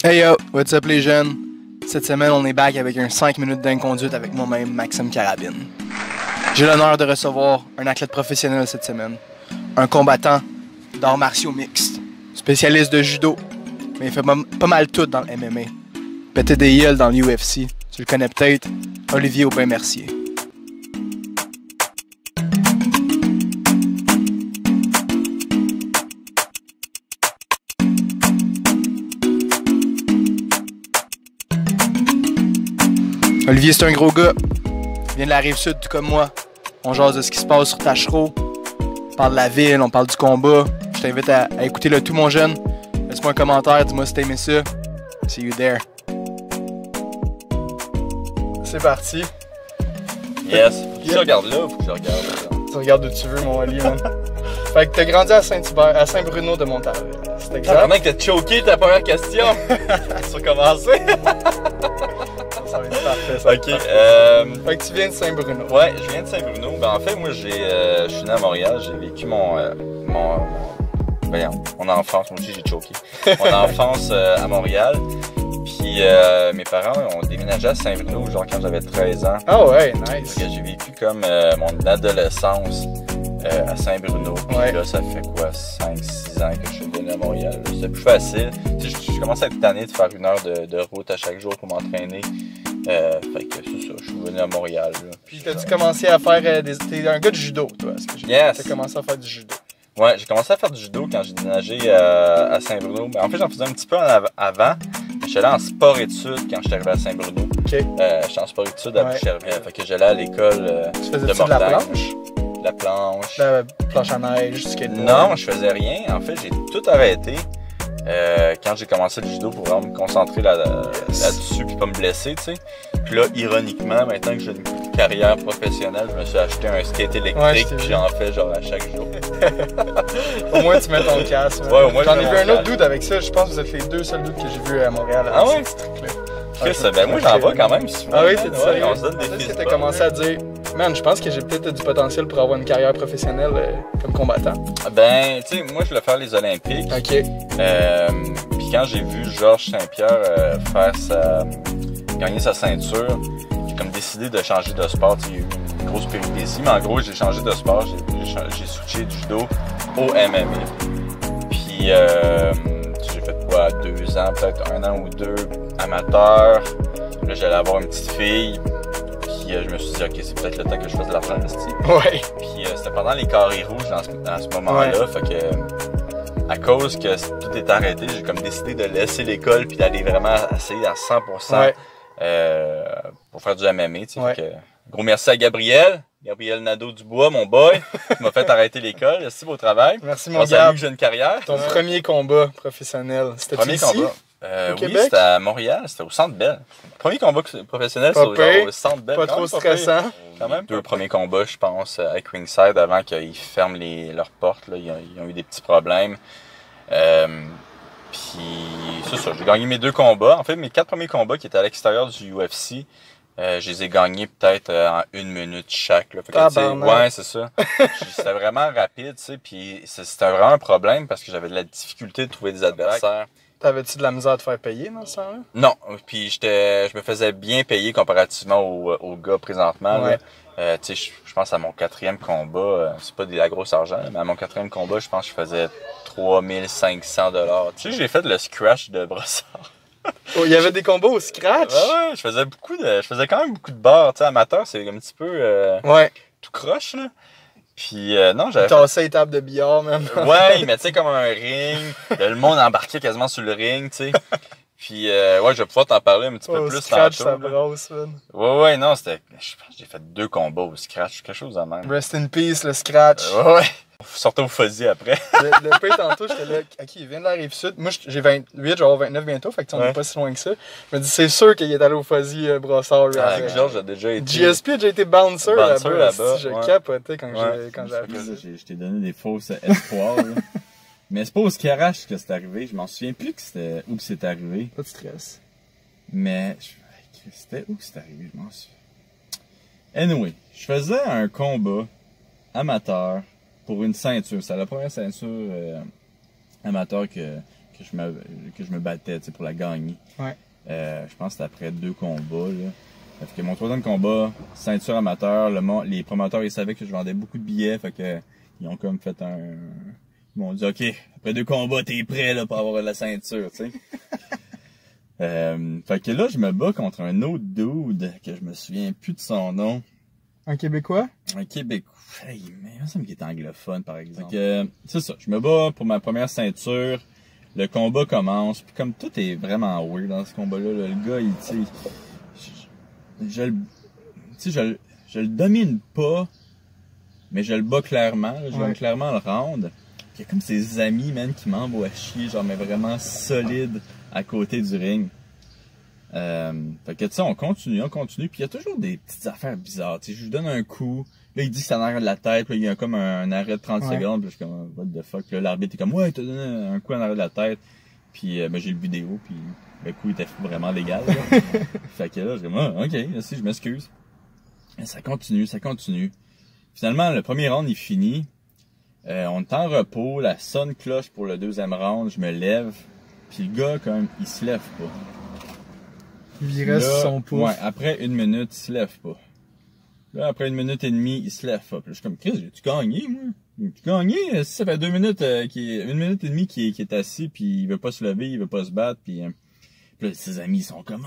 Hey yo, what's up les jeunes? Cette semaine, on est back avec un 5 minutes d'inconduite avec moi-même, Maxime Carabine. J'ai l'honneur de recevoir un athlète professionnel cette semaine. Un combattant d'arts martiaux mixtes, spécialiste de judo, mais il fait pas mal tout dans le MMA. Péter des gueules dans l'UFC. Tu le connais peut-être, Olivier Aubin-Mercier. Olivier, c'est un gros gars. Il vient de la Rive-Sud, tout comme moi. On jase de ce qui se passe sur Tachereau. On parle de la ville, on parle du combat. Je t'invite à écouter le tout, mon jeune. Laisse-moi un commentaire, dis-moi si t'as aimé ça. See you there. C'est parti. Yes. Faut que je regarde là, faut que je regarde là. Tu regardes où tu veux, mon Oli, man. Fait que t'as grandi à Saint-Hubert, à Saint-Bruno de Montarville. C'est exact. Mec, t'as choqué ta première question. Sur commencer. Ça va être parfait, ça. Ok. Fait que tu viens de Saint-Bruno. Ouais, je viens de Saint-Bruno. Ben, en fait, moi, je suis né à Montréal. J'ai vécu mon enfance. Moi aussi, j'ai choqué. Mon enfance à Montréal. Puis mes parents ont déménagé à Saint-Bruno, genre quand j'avais 13 ans. Ah ouais, nice. Donc, j'ai vécu comme mon adolescence à Saint-Bruno. Puis là, ça fait quoi, 5-6 ans que je suis venu à Montréal. C'est plus facile. Je commence à être tanné de faire 1 heure de route à chaque jour pour m'entraîner. Fait que c'est ça, je suis venu à Montréal. Là. Puis t'as-tu commencé à faire t'es un gars de judo, toi? Yes. T'as commencé à faire du judo. Ouais, j'ai commencé à faire du judo quand j'ai déménagé à Saint-Bruno. Ben, en fait, j'en faisais un petit peu avant. J'étais allé en sport-études quand j'étais arrivé à Saint-Bruno. OK. J'étais en sport-études à Boucherville. Fait que j'allais à l'école de de la Mortagne. planche? La planche. La planche à neige, skateboard? Non, je faisais rien. En fait, j'ai tout arrêté quand j'ai commencé le judo pour vraiment me concentrer là-dessus puis pas me blesser, tu sais. Puis là, ironiquement, maintenant que j'ai une carrière professionnelle, je me suis acheté un skate électrique puis j'en fais genre à chaque jour. Au moins tu mets ton casque. Ouais, au moins j'en je ai mets vu mon un autre casque. dude avec ça. Je pense que vous êtes les deux seuls dudes que j'ai vus à Montréal. Ah ouais? Ce truc-là. Chris, ben moi j'en vois quand même souvent. Ah oui, c'est ça. On se donne des Qu'est-ce fils. que t'as commencé à dire? Man, je pense que j'ai peut-être du potentiel pour avoir une carrière professionnelle comme combattant. Ben, tu sais, moi je voulais faire les Olympiques. OK. Puis quand j'ai vu Georges Saint-Pierre gagner sa ceinture, j'ai comme décidé de changer de sport. Il y a eu une grosse péripétie, mais en gros, j'ai changé de sport. J'ai switché du judo au MMA. Puis j'ai fait quoi, 2 ans, peut-être 1 an ou 2 amateur. Là, j'allais avoir une petite fille. Puis je me suis dit, OK, c'est peut-être le temps que je fasse de l'argent, Ouais. Puis c'était pendant les carrés rouges dans ce moment-là. Ouais. Fait que, à cause que tout est arrêté, j'ai comme décidé de laisser l'école puis d'aller vraiment essayer à 100% Ouais. pour faire du MMA. Tu sais. Ouais. Fait que, gros merci à Gabriel Nadeau-Dubois, mon boy, qui m'a fait arrêter l'école. Merci pour le travail. Merci, On mon salue gars. que j'ai une carrière. Ton premier combat professionnel, c'était Premier ici? combat. Au Oui, Québec? c'était à Montréal, c'était au Centre Bell. Premier combat professionnel, Pas c'était pire, au Centre Bell. pas Quand trop même stressant. pire. Quand même 2 premiers combats, je pense, avec Ringside avant qu'ils ferment leurs portes. Là. Ils ont eu des petits problèmes. Puis c'est ça, j'ai gagné mes 2 combats. En fait, mes 4 premiers combats qui étaient à l'extérieur du UFC, je les ai gagnés peut-être en 1 minute chaque. Là. Fait que, tu sais, ouais, c'est ça. C'était vraiment rapide, tu sais. Puis c'était vraiment un problème parce que j'avais de la difficulté de trouver des adversaires. T'avais-tu de la misère à te faire payer dans ce temps-là? Non, puis je me faisais bien payer comparativement aux gars présentement. Ouais. Tu sais, je pense à mon 4e combat, c'est pas de la grosse argent, mais à mon 4e combat, je pense que je faisais 3500 $. Tu sais, j'ai fait le scratch de Brossard. Oh, il y avait des combats au scratch? Ouais, je faisais quand même beaucoup de barres, tu sais, amateur, c'est un petit peu Ouais. tout croche, là. Puis non, j'avais Tassé les tables de billard, même. Ouais, mais tu sais, comme un ring, le monde embarquait quasiment sur le ring, tu sais. Puis ouais, je vais pouvoir t'en parler un petit peu Au plus scratch, tantôt. ça brosse, man. Ouais, non, je pense que j'ai fait 2 combats au scratch, quelque chose de même. Rest in peace, le scratch. Ouais. Sortez au fuzzy après. Le peu tantôt, j'étais là, OK, il vient de la Rive-Sud. Moi, j'ai 28, je vais avoir 29 bientôt, fait que on n'est pas si loin que ça. Je me dis, c'est sûr qu'il est allé au Fuzzy Brossard. Avec Georges, j'ai déjà été. GSP a déjà été bouncer là-bas. Je ouais. capotais quand j'ai Là, appris ça. je t'ai donné des fausses espoirs. Là. Mais c'est pas au Scarache que c'est arrivé. Je m'en souviens plus où que c'est arrivé. Pas de stress. Mais c'était où que c'est arrivé, je m'en souviens. Anyway, je faisais un combat amateur pour une ceinture. C'est la première ceinture amateur que que je me battais, tu sais, pour la gagner. Ouais. Je pense que c'était après 2 combats, là. Fait que mon 3e combat, ceinture amateur, les promoteurs, ils savaient que je vendais beaucoup de billets, fait que, ils ont comme fait ils m'ont dit, OK, après 2 combats, t'es prêt, là, pour avoir la ceinture, tu sais. Fait que là, je me bats contre un autre dude, que je me souviens plus de son nom. Un Québécois? Un Québécois. Hey, mais il me semble qu'il est anglophone, par exemple. Fait que, c'est ça, je me bats pour ma première ceinture. Le combat commence, puis comme tout est vraiment weird dans ce combat-là, là, le gars, il, tu sais, je le domine pas, mais je le bats clairement, là, je vais clairement le rendre. Puis il y a comme ses amis, man, qui m'envoient chier, genre, mais vraiment solide à côté du ring. Fait que, tu sais, on continue, puis il y a toujours des petites affaires bizarres, tu sais, je lui donne un coup, là, il dit que ça en arrière de la tête, puis il y a comme un arrêt de 30 secondes, puis je suis comme, what the fuck, là, l'arbitre est comme, ouais, t'as donné un coup en arrière de la tête, puis ben, j'ai le vidéo, puis le coup était vraiment légal, là. Fait que là, je dis, ok, si, je m'excuse. Et ça continue. Finalement, le premier round, il finit, on est en repos, la sonne cloche pour le 2e round, je me lève, puis le gars, quand même, il se lève pas. Il reste là, son pouf. Ouais, après 1 minute, il se lève pas. Là, après 1 minute et demie, il se lève pas. Puis là, je suis comme, Chris, j'ai-tu gagné, moi? J'ai-tu gagné? Si ça fait 2 minutes, 1 minute et demie qui est assis, puis il veut pas se lever, il veut pas se battre, puis là, ses amis, ils sont comme,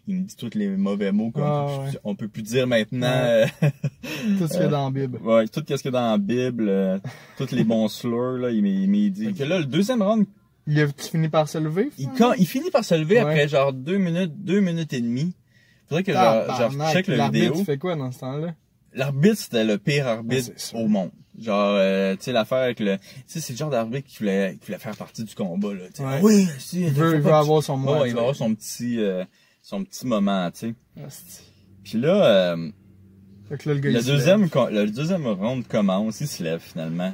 il me dit tous les mauvais mots qu'on peut plus dire maintenant. Tout ce qu'il y a dans la Bible. Ouais, tout ce qu'il y a dans la Bible, tous les bons slurs, là, il dit. Fait que là, le 2e round, Tu finis par se lever? il finit par se lever après genre 2 minutes et demie. Faudrait que je check la vidéo. L'arbitre fait quoi dans ce temps-là? L'arbitre, c'était le pire arbitre au monde. Genre, tu sais, l'affaire avec le... Tu sais, c'est le genre d'arbitre qui voulait faire partie du combat, là. Ouais. Oui, si, il veut avoir son moment. Ouais, il va avoir son petit moment, tu sais. Puis là, fait que là, le deuxième round commence, il se lève finalement.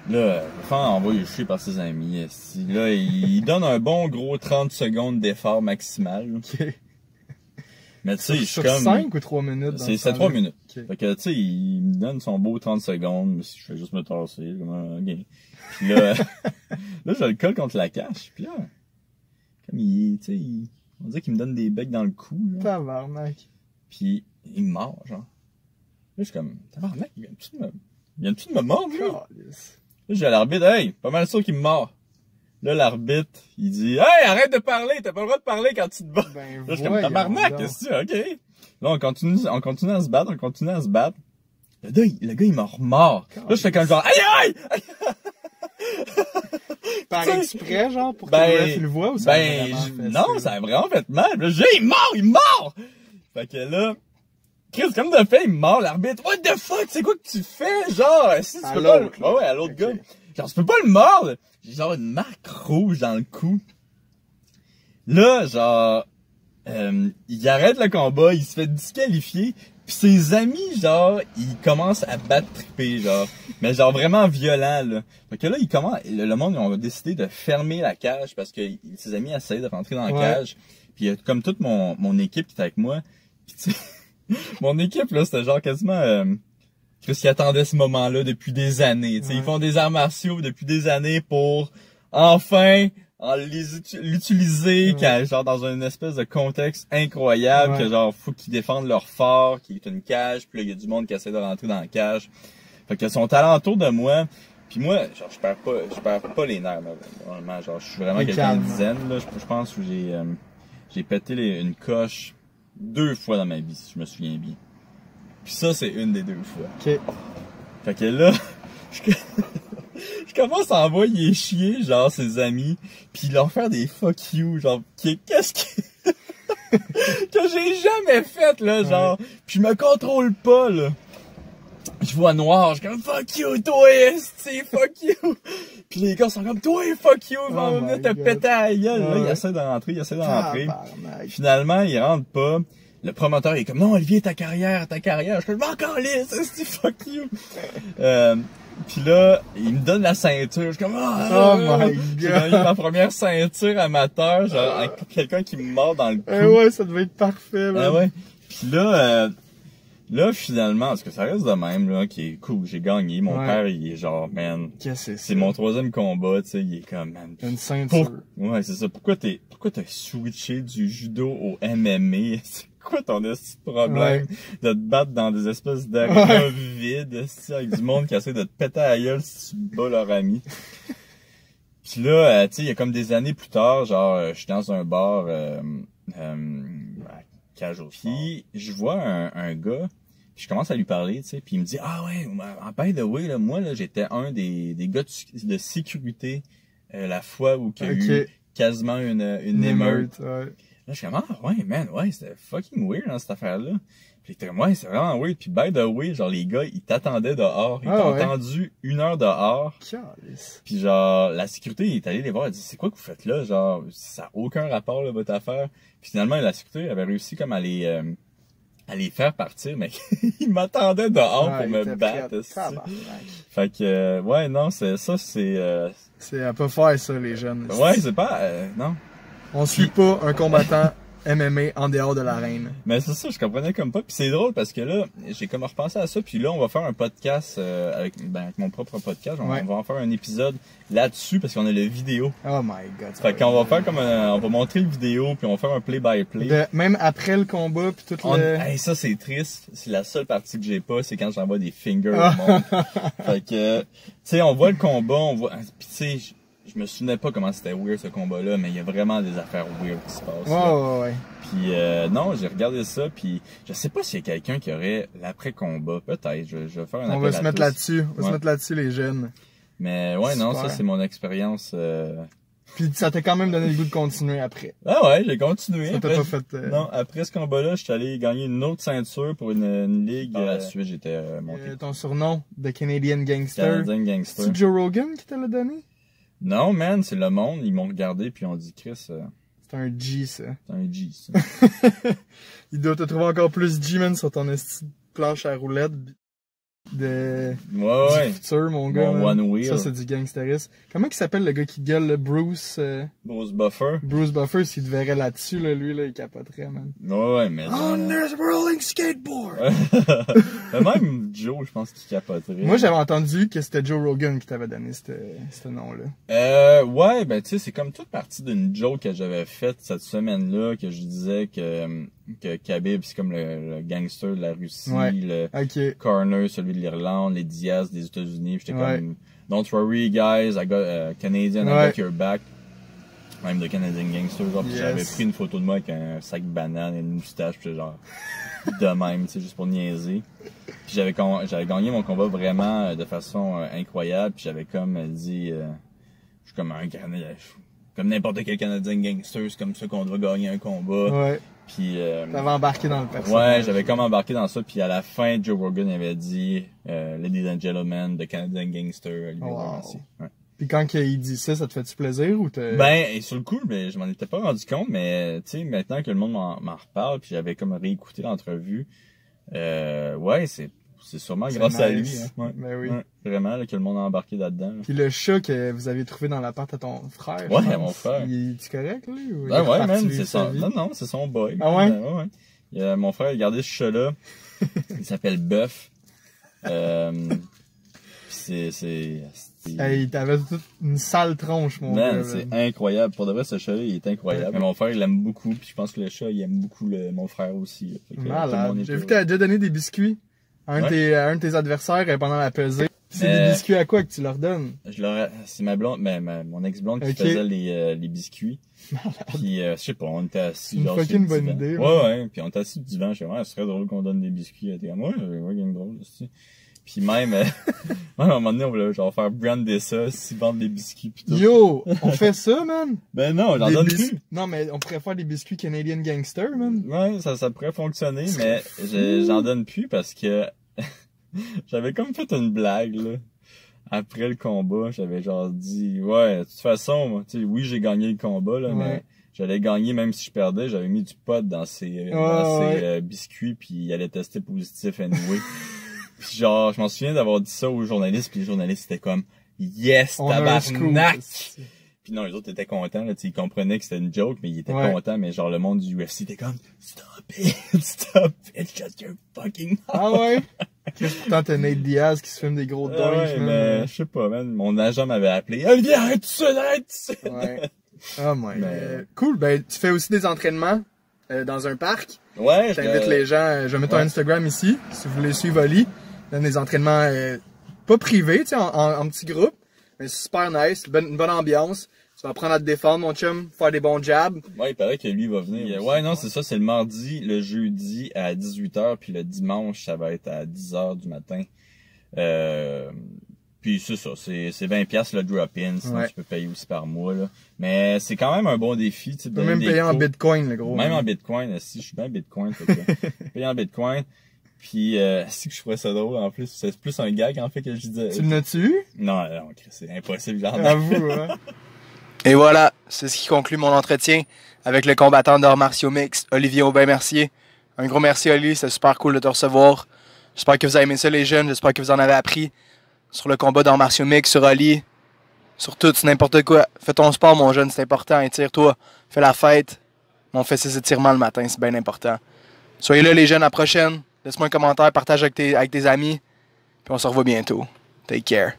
Là, on va y chier par ses amis. Là, il donne un bon gros 30 secondes d'effort maximal. OK. Mais tu sais, je suis comme... comme... 5 ou 3 minutes? C'est 3 minutes. Okay. Fait que, tu sais, il me donne son beau 30 secondes, mais si je fais juste me tasser, comme OK. Puis là, là, je le colle contre la cache. Puis là, comme tu sais, on dirait qu'il me donne des becs dans le cou. Tabarnak. Puis il me mord, genre. Là, je suis comme, tabarnak, il vient-tu de me mordre, là? Là, j'ai à l'arbitre, hey, pas mal sûr qu'il me mord. Là, l'arbitre, il dit, hey, arrête de parler, t'as pas le droit de parler quand tu te bats. Ben, là, je suis comme, tabarnak, qu'est-ce que c'est, ok. Là, on continue à se battre, Le gars, il m'a remord. Là, je fais comme genre, aïe, aïe! Par exprès, genre, pour que tu le vois ou ça non, ça a vraiment fait mal. Là, il mord! Fait que là, Chris, comme de fait, il me mord, l'arbitre. What the fuck, c'est quoi que tu fais? Genre, si tu peux pas ouais, à l'autre gars. Genre, tu peux pas le mordre. J'ai genre une marque rouge dans le cou. Là, genre, il arrête le combat, il se fait disqualifier. Puis ses amis, genre, ils commencent à battre triper, genre. Mais genre vraiment violent, là. Fait que là, le monde, ils ont décidé de fermer la cage parce que ses amis essayaient de rentrer dans la cage. Puis comme toute mon équipe qui était avec moi. Puis tu sais, mon équipe, là, c'était genre quasiment... Chris, qui attendait ce moment-là depuis des années. Tu sais, ils font des arts martiaux depuis des années pour enfin l'utiliser genre dans une espèce de contexte incroyable que genre faut qu'ils défendent leur fort, qui est une cage, puis là il y a du monde qui essaie de rentrer dans la cage. Fait qu'ils sont alentour de moi. Puis moi, genre je perds pas les nerfs normalement, genre je suis vraiment quelqu'un de zen là, je pense que j'ai pété une coche 2 fois dans ma vie si je me souviens bien. Puis ça, c'est une des 2 fois. OK. Fait que là, je commence à envoyer chier, genre, ses amis, puis leur faire des fuck you, genre, qu'est-ce que... que j'ai jamais fait, là, genre. Puis je me contrôle pas, là. Je vois noir, je suis comme, fuck you, toi, esti, fuck you. Puis les gars sont comme, toi, fuck you, ils vont venir te péter à la gueule. Là, il essaie de rentrer, Finalement, il rentre pas. Le promoteur, il est comme, non, Olivier, ta carrière. Je m'en calisse, c'est fuck you. Puis là, il me donne la ceinture. Je suis comme, my God. J'ai gagné ma première ceinture amateur, genre, avec quelqu'un qui me mord dans le cou. Ouais, ça devait être parfait, man. Ouais. Puis là, Là, finalement, parce que ça reste de même, là, qui est cool, j'ai gagné. Mon père, il est genre, man. Qu'est-ce que c'est mon 3e combat, tu sais, il est comme, man. Une ceinture. Ouais, c'est ça. Pourquoi t'as switché du judo au MMA? C'est quoi ton problème de te battre dans des espèces d'arénas vides, avec du monde qui essaie de te péter à la gueule si tu bats leur ami? Puis là, tu sais, il y a comme des années plus tard, genre, je suis dans un bar, puis je vois un gars, puis je commence à lui parler, tu sais, puis il me dit, ah ouais, by the way, là, moi, là, j'étais un des gars de sécurité la fois où il y a eu quasiment une émeute. Ouais. Là, je suis comme, ah ouais, man, ouais, c'était fucking weird, hein, cette affaire-là. Puis j'étais comme, ouais, c'est vraiment weird. Puis by the way, genre, les gars, ils t'attendaient dehors. Ils t'ont attendu 1 heure dehors. Calice. Puis genre, la sécurité, il est allé les voir, il a dit, c'est quoi que vous faites là? Genre, ça n'a aucun rapport, là, votre affaire. Puis finalement, la sécurité avait réussi comme à les faire partir, mais ils m'attendaient dehors pour me battre. Fait que, ouais, non, c'est... C'est à pas faire ça, les jeunes. Ouais, c'est pas... non. On suit pas un combattant MMA en dehors de l'arène. Mais c'est ça, je comprenais comme pas. Puis c'est drôle parce que là, j'ai comme repensé à ça. Puis là, on va faire un podcast avec mon propre podcast. On va en faire un épisode là-dessus parce qu'on a le vidéo. Oh my god. Fait qu'on va faire comme on va montrer le vidéo puis on va faire un play-by-play. Même après le combat puis tout Hey, ça c'est triste. C'est la seule partie que j'ai pas, c'est quand j'envoie des fingers au monde. Fait que, tu sais, on voit le combat, on voit. Puis tu sais, je me souvenais pas comment c'était weird ce combat-là, mais il y a vraiment des affaires weird qui se passent. Ouais. Puis non, j'ai regardé ça, puis je sais pas s'il y a quelqu'un qui aurait l'après-combat. Peut-être, je vais faire un appel. On va se mettre là-dessus. On va se mettre là-dessus, les jeunes. Mais ouais, non, ça c'est mon expérience. Puis ça t'a quand même donné le goût de continuer après. Ah ouais, j'ai continué. Ça t'a pas fait... Non, après ce combat-là, je suis allé gagner une autre ceinture pour une ligue. Par la suite, j'étais monté. Ton surnom, The Canadian Gangster. Canadian Gangster. C'est Joe Rogan qui te l'a donné? Non, man, c'est le monde. Ils m'ont regardé puis ils ont dit, Chris... c'est un G, ça. C'est un G, ça. Il doit te trouver encore plus G, man, sur ton esti de planche à roulettes du futur, mon gars. Mon one wheel. Ça, c'est du gangsterisme. Comment il s'appelle le gars qui gueule, le Bruce? Bruce Buffer. Bruce Buffer, s'il te verrait là-dessus, là, lui, là, il capoterait, man. Ouais, mais... On there's a rolling skateboard! Même Joe, je pense qu'il capoterait. Moi, j'avais entendu que c'était Joe Rogan qui t'avait donné ce nom-là. Ouais, ben, tu sais, c'est comme toute partie d'une joke que j'avais faite cette semaine-là, que je disais que Khabib, c'est comme le gangster de la Russie, le Corner, celui de l'Irlande, les Diaz des États-Unis. J'étais comme, don't worry, guys, I got Canadian, I got your back. Même de Canadian Gangster, genre, j'avais pris une photo de moi avec un sac de banane et une moustache, pis genre, de même, tu sais, juste pour niaiser. Puis j'avais gagné mon combat vraiment de façon incroyable, puis j'avais comme dit, je suis comme un Canadien, comme n'importe quel Canadian Gangster, c'est comme ça qu'on doit gagner un combat. Ouais. Puis t'avais embarqué dans le personnage. Ouais, j'avais comme embarqué dans ça, puis à la fin, Joe Rogan avait dit, Ladies and Gentlemen, the Canadian Gangster, ouais. Puis quand il dit ça te fait-tu plaisir ou t'es... Ben, et sur le coup, je m'en étais pas rendu compte, mais tu sais, maintenant que le monde m'en reparle, puis j'avais comme réécouté l'entrevue, ouais, c'est sûrement grâce à lui. Hein. Ouais. Ben oui. Ouais, vraiment, là, que le monde a embarqué là-dedans. Là. Puis le chat que vous aviez trouvé dans l'appart à ton frère. Ouais, mon frère. Il est-tu correct, lui? Ou ben ouais, même, c'est son... Non, c'est son boy. Ah ouais? Ouais. Mon frère a gardé ce chat-là. Il s'appelle Buff. Hey, t'avais toute une sale tronche, mon gars. C'est incroyable. Pour de vrai, ce chat-là, il est incroyable. Mais mon frère, il l'aime beaucoup. Puis je pense que le chat, il aime beaucoup mon frère aussi. Malade. J'ai vu que t'as déjà donné des biscuits à un de tes adversaires pendant la pesée. C'est des biscuits à quoi que tu leur donnes? C'est ma blonde, mon ex-blonde qui faisait les biscuits. Puis, je sais pas, on était assis. C'est une fucking bonne idée. Ouais. Puis on était assis du divan. Je sais pas, ce serait drôle qu'on donne des biscuits. Elle était comme, ouais, gang drôle, aussi. Puis même, à un moment donné, on voulait genre faire brander ça, s'ils vendent des biscuits pis tout. Yo, on fait ça, man? Ben non, j'en donne plus. Non, mais on pourrait faire des biscuits Canadian Gangster, man. Ouais, ça pourrait fonctionner, mais j'en donne plus parce que j'avais comme fait une blague, là. Après le combat, j'avais genre dit, ouais, de toute façon, moi, tu sais, oui, j'ai gagné le combat, là, mais j'allais gagner même si je perdais, j'avais mis du pot dans ces biscuits puis il allait tester positif anyway. Puis genre, je m'en souviens d'avoir dit ça aux journalistes, puis les journalistes étaient comme, yes, tabarnak! Puis non, les autres étaient contents, là, ils comprenaient que c'était une joke, mais ils étaient contents, mais genre le monde du UFC était comme stop it, shut your fucking mouth. Ah ouais? Pourtant t'as Nate Diaz qui se filme des gros dingues, ouais, mais je sais pas, man. Mon agent m'avait appelé. Olivier, arrête tout ça, arrête tout ça. Ouais. Oh my cool, ben tu fais aussi des entraînements dans un parc. Ouais, j'invite les gens, je vais mettre ton Instagram ici, si vous voulez suivre Oli. Donne des entraînements pas privés, tu sais, en petits groupes. Mais super nice, une bonne ambiance. Tu vas apprendre à te défendre, mon chum, faire des bons jabs. Ouais, il paraît que lui va venir. Ouais, non, c'est ça, c'est le mardi, le jeudi à 18h, puis le dimanche, ça va être à 10h du matin. Puis c'est ça, c'est 20$ le drop-in, sinon tu peux payer aussi par mois, là. Mais c'est quand même un bon défi, tu sais. Tu peux même payer en bitcoin, le gros. Même en bitcoin, si je suis bien bitcoin, fait que payer en bitcoin. Puis, si que je ferais ça drôle, en plus, c'est plus un gag, en fait, que je disais. Tu l'as-tu eu? Non, c'est impossible, genre. Avoue, hein. Et voilà, c'est ce qui conclut mon entretien avec le combattant d'arts martiaux mixtes, Olivier Aubin-Mercier. Un gros merci, Oli, c'est super cool de te recevoir. J'espère que vous avez aimé ça, les jeunes, j'espère que vous en avez appris sur le combat d'arts martiaux mixtes, sur Oli, sur tout, n'importe quoi. Fais ton sport, mon jeune, c'est important, étire-toi, fais la fête. On fait ces étirements le matin, c'est bien important. Soyez là, les jeunes, à la prochaine. Laisse-moi un commentaire, partage avec tes amis. Puis on se revoit bientôt. Take care.